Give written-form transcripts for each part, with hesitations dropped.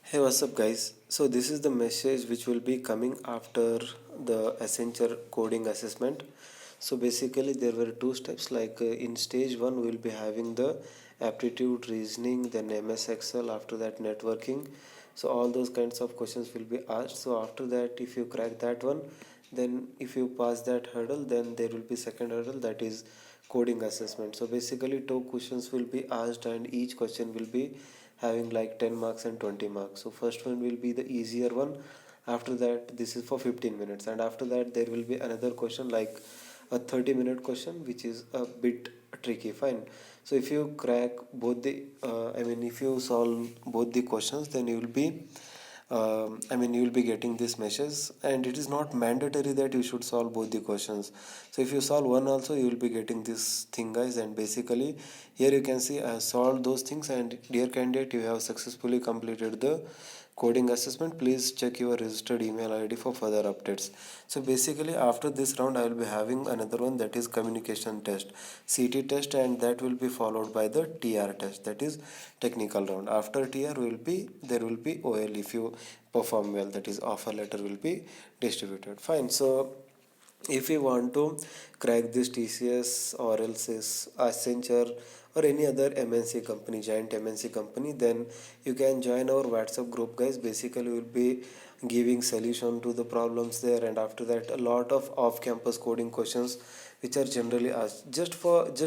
Hey, what's up, guys? So, this is the message which will be coming after the Accenture coding assessment. So, basically, there were two steps. In stage one, we'll be having the aptitude reasoning, then MS Excel, after that, networking. So, all those kinds of questions will be asked. So, after that, if you crack that one, then if you pass that hurdle, then there will be second hurdle, that is coding assessment. So, basically, two questions will be asked, and each question will be having like 10 marks and 20 marks. So first one will be the easier one. After that, this is for 15 minutes, and after that there will be another question like a 30-minute question which is a bit tricky. Fine. So if you crack both the if you solve both the questions, then you will be you will be getting this message, and it is not mandatory that you should solve both the questions. So if you solve one also, you will be getting this thing, guys. And basically, here you can see I have solved those things, and dear candidate, you have successfully completed the coding assessment. Please check your registered email ID for further updates. So basically, after this round, I will be having another one, that is communication test, CT test, and that will be followed by the TR test, that is technical round. After TR will be there will be OL. If you perform well, that is offer letter will be distributed. Fine. So if you want to crack this TCS or else is Accenture or any other MNC company, giant MNC company, then you can join our WhatsApp group, guys. Basically, we'll be giving solution to the problems there, and after that, a lot of off-campus coding questions which are generally asked. Just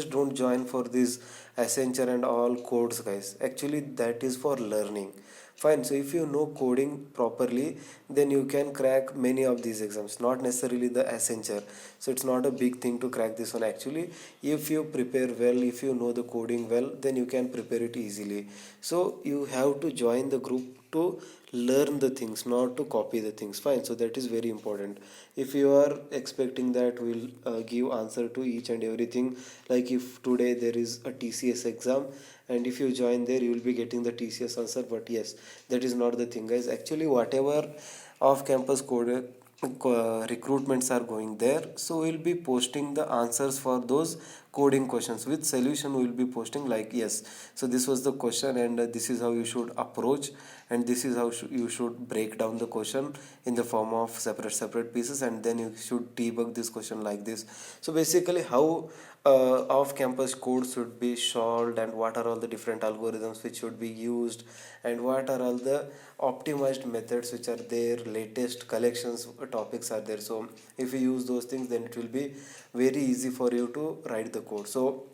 don't join for these Accenture and all codes, guys. Actually, that is for learning. Fine. So if you know coding properly, then you can crack many of these exams, not necessarily the Accenture. So it's not a big thing to crack this one. Actually, if you prepare well, if you know the coding well, then you can prepare it easily. So you have to join the group to learn the things, not to copy the things. Fine. So that is very important. If you are expecting that we'll give answer to each and everything, like if today there is a TCS exam, and if you join there, you will be getting the TCS answer. But yes, that is not the thing, guys. Actually, whatever off campus code recruitments are going there, so we'll be posting the answers for those coding questions with solution. We'll be posting like, yes, so this was the question, and this is how you should approach, and this is how you should break down the question in the form of separate pieces, and then you should debug this question like this. So basically, how off campus code should be solved, and what are all the different algorithms which should be used, and what are all the optimized methods which are there, latest collections topics are there. So if you use those things, then it will be very easy for you to write the code. So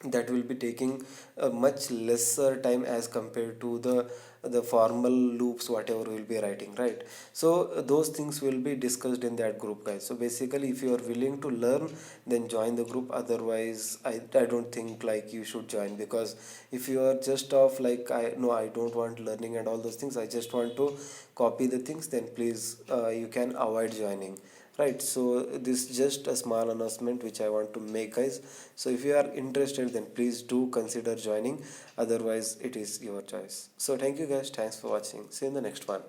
that will be taking a much lesser time as compared to the formal loops whatever we'll be writing, right? So those things will be discussed in that group, guys. So basically, if you are willing to learn, then join the group. Otherwise, I don't think like you should join, because if you are just off like, I don't want learning and all those things, I just want to copy the things, then please you can avoid joining, right? So this is just a small announcement which I want to make, guys. So if you are interested, then please do consider joining. Otherwise, it is your choice. So thank you, guys. Thanks for watching. See you in the next one.